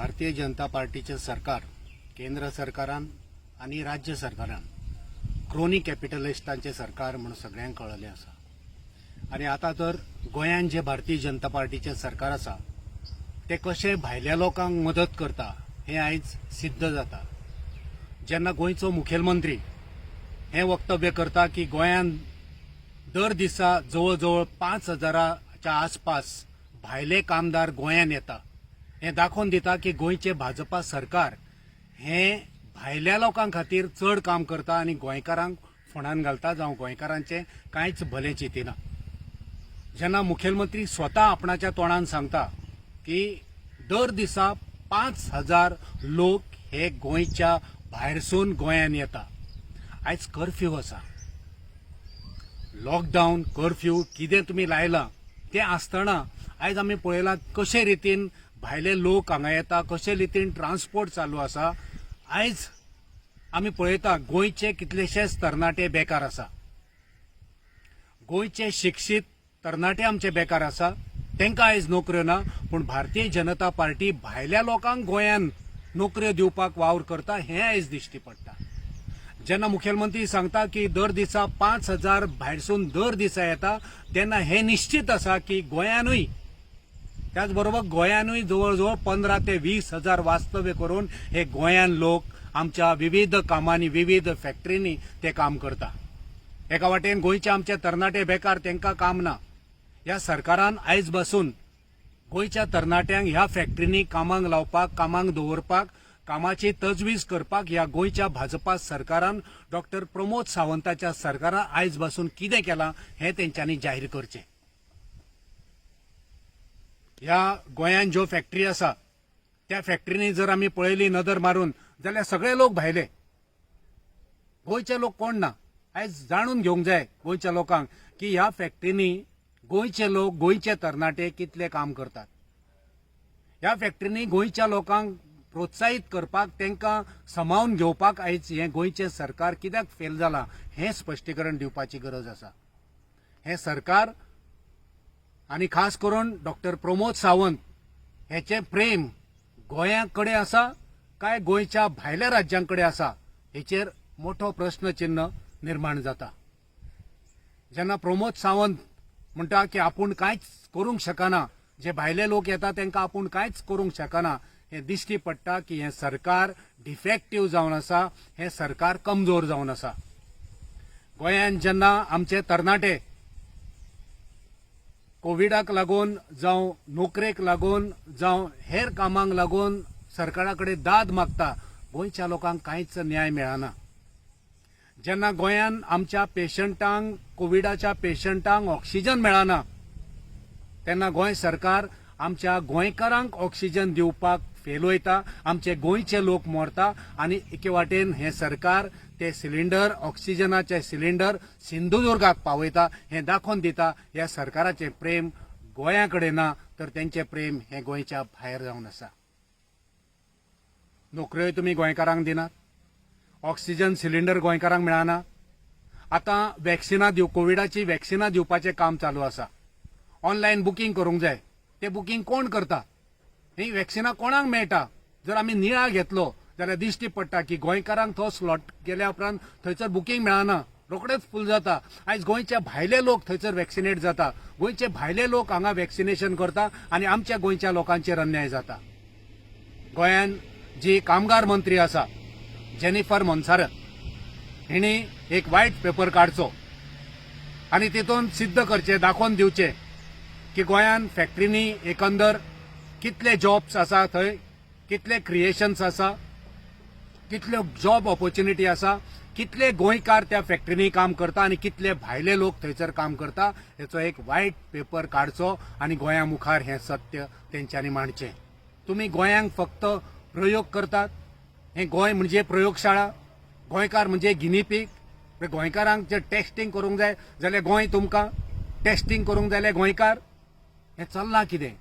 भारतीय जनता पार्टीचे सरकार केंद्र सरकारान आणि राज्य सरकारान क्रोनी कॅपिटलिस्टांचे सरकार म्हणून सगळ्यांक कळले आसा। आणि आता तर गोंयान जे भारतीय जनता पार्टीचे सरकार आसा ते कशे भायल्या लोकांक मदत करता हे आयज सिद्ध जाता। जेन्ना गोंयचो मुखेलमंत्री हे वक्तव्य करता की गोंयान दर दिसा जवळ जवळ 5,000च्या आसपास भायले कामदार गोंयान येता, हे दाखोवन दिता की गोंयचे भाजपा सरकार हे भायल्या लोकां खातीर चड काम करता आणि गोंयकारांक फोंडान घालता, जावं गोंयकारांचे कांयच भले चिंतिना। जेन्ना मुखेलमंत्री स्वता आपणाच्या तोंडान सांगता की दर दिसा 5,000 लोक हे गोंयच्या भायरसून गोंयान येता। आयज कर्फ्यू आसा, लॉकडावन कर्फ्यू कितें तुमी लायला ते आसतना आयज आमी पळयला कशे रितीन भायले लोक हांगा येता, कशे रितीन ट्रान्सपोर्ट चालू आसा। आयज आमी पळयता गोंयचे कितलेशेच तरणाटे बेकार आसा, गोंयचे शिक्षीत तरणाटे आमचे बेकार आसा, तांकां आयज नोकऱ्यो ना। पूण भारतीय जनता पार्टी भायल्या लोकांक गोंयान नोकऱ्यो दिवपाक वावर करता हें आयज दिश्टी पडटा। जेन्ना मुखेलमंत्री सांगता की दर दिसा 5,000 भायरसून दर दिसा येता, तेन्ना हे निश्चित आसा की गोंयानूय त्याच बरोबर गोंयानूय जवळ जवळ 15 ते 20,000 वास्तव्य करून हे गोंयान लोक आमच्या विविध कामांनी विविध फॅक्टरींनी ते काम करता। एका वाटेन गोंयचे आमचे तरणाटे बेकार, तांकां काम ना। ह्या सरकारान आयज बसून गोंयच्या तरणाट्यांक ह्या फॅक्टरींनी कामांक लावपाक, कामांक दवरपाक, कामाची तजवीज करपाक ह्या गोंयच्या भाजपा सरकारान डॉक्टर प्रमोद सावंताच्या सरकारान आयज बसून कितें केलां हें तेंच्यांनी जाहीर करचें। ह्या गोंयान ज्यो फॅक्टरी आसा त्या फॅक्टरींनी जर आमी पळयली नदर मारून जाल्यार सगळे लोक भायले, गोंयचे लोक कोण ना। आयज जाणून घेवंक जाय गोंयच्या लोकांक की ह्या फॅक्टरींनी गोंयचे लोक, गोंयचे तरणाटे कितले काम करतात। ह्या फॅक्टरींनी गोंयच्या लोकांक प्रोत्साहीत करपाक, तांकां सांबाळून घेवपाक आयज हे गोंयचे सरकार कित्याक फेल जाला हें स्पश्टीकरण दिवपाची गरज आसा। हे सरकार आणि खास करून डॉक्टर प्रमोद सावंत हेचे प्रेम गोंयाकडे आसा काय गोंयच्या भायल्या राज्यांकडे आसा हेचेर मोठो प्रश्नचिन्ह निर्माण जाता। जेन्ना प्रमोद सावंत म्हणटा की आपूण कांयच करूंक शकना, जे भायले लोक येता तांकां आपूण कांयच करूंक शकना, हे दिश्टी पडटा की हे सरकार डिफेक्टिव्ह जावन आसा, हे सरकार कमजोर जावन आसा। गोंयान जेन्ना आमचे तरणाटे कोविडाक लागून जावं नोकरेक लागून जावं हेर कामांक लागून सरकाराकडे दाद मागता, गोंयच्या लोकांक कांयच न्याय मेळना। जेन्ना गोंयान आमच्या पेशंटांक, कोविडाच्या पेशंटांक ऑक्सिजन मेळना, तेन्ना गोंय सरकार आमच्या गोंयकारांक ऑक्सिजन दिवपाक फेल वयता, आमचे गोंयचे लोक मरता। आणि एके वाटेन हे सरकार ते सिलिंडर, ऑक्सिजनाचे सिलिंडर सिंधुदुर्गाक पावयता, हे दाखोवन दिता ह्या सरकाराचे प्रेम गोंयाकडे ना, तर तेंचे प्रेम हे गोंयच्या भायर जावन आसा। नोकऱ्योय तुमी गोंयकारांक दिनात, ऑक्सिजन सिलिंडर गोंयकारांक मेळना। आतां वॅक्सिनां कोविडाची वॅक्सिनां दिवपाचें काम चालू आसा। ऑनलायन बुकींग करूंक जाय, ते बुकींग कोण करता? ही वॅक्सिनां कोणाक मेळटा? जर आमी निळा घेतलो जाल्यार दिश्टी पडटा की गोंयकारांक तो स्लॉट केल्या उपरांत थंयसर बुकींग मेळना, रोखडेच फूल जाता। आयज गोंयचे भायले लोक थंयसर वॅक्सिनेट जाता, गोंयचे भायले लोक हांगा वॅक्सिनेशन करता आणि आमच्या गोंयच्या लोकांचेर अन्याय जाता। गोंयान जी कामगार मंत्री आसा जेनिफर मोन्सारत, हिणी एक व्हाईट पेपर काडचो आणि तितून सिद्ध करचे, दाखोवन दिवचे की गोंयान फॅक्टरींनी एकंदर कितले जॉब्स आसा, थंय कितले क्रिएशन्स आसा, कितले जॉब ऑपॉर्च्युनिटी आसा, कितले गोंयकार त्या फॅक्टरींनी काम करता आणि कितले भायले लोक थंयसर काम करता, हेचो एक व्हाईट पेपर काडचो आणि गोंया मुखार हे सत्य तेंच्यांनी मांडचें। तुमी गोंयांक फक्त प्रयोग करतात, हे गोंय म्हणजे प्रयोगशाळा, गोंयकार म्हणजे गिनीपीक। गोंयकारांक जे टेस्टिंग करूंक जाय जाल्यार गोंय तुमकां, टेस्टिंग करूंक जाल्यार गोंयकार, हें चल्लां कितें?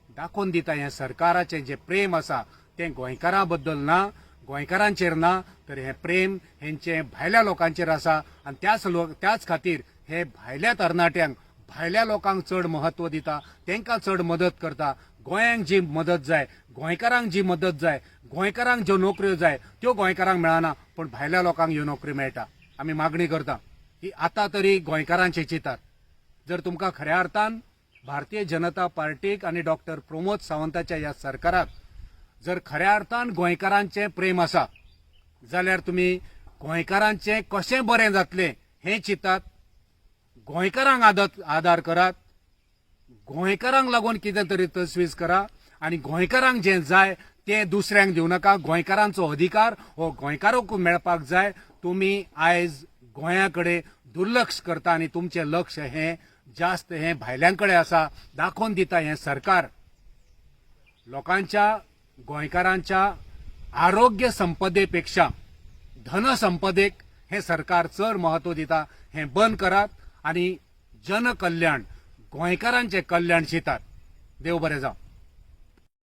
दाखोवन दिता हे सरकाराचें जे प्रेम आसा तें गोंयकारां बद्दल ना, गोंयकारांचेर ना, तर हे प्रेम हेंचे भायल्या लोकांचेर आसा। आणि त्याच खातीर हे भायल्या तरणाट्यांक, भायल्या लोकांक चड महत्व दिता, तांकां चड मदत करता, गोंयांक जी मदत जाय, गोंयकारांक जी मदत जाय, गोंयकारांक ज्यो नोकऱ्यो जाय त्यो गोंयकारांक मेळना, पण भायल्या लोकांक ह्यो नोकरी मेळटा. आमी मागणी करता की आतां तरी गोंयकारांचे चिंतात. जर तुमकां खऱ्या अर्थान भारतीय जनता पार्टीक आनी डॉक्टर प्रमोद सावंताच्या ह्या सरकाराक जर खऱ्या अर्थान गोंयकारांचें प्रेम आसा जाल्यार तुमी गोंयकारांचें कशें बरें जातलें हें चिंतात, गोंयकारांक आदार करात, गोंयकारांक लागून कितें तरी तजवीज करा आनी गोंयकारांक जें जाय तें दुसऱ्यांक दिवं नाका. गोंयकारांचो अधिकार हो गोंयकारांक मेळपाक जाय. तुमी आयज गोंया कडेन दुर्लक्ष करता आनी तुमचें लक्ष हें जास्त हें भायल्यां कडेन आसा. दाखोवन दिता हें सरकार लोकांच्या गोंयकारांच्या आरोग्य संपदेपेक्षा धनसंपदेक हें सरकार चड महत्व दिता. हें बंद करात आनी जनकल्याण गोंयकारांचें कल्याण चिंतात. देव बरें जावं.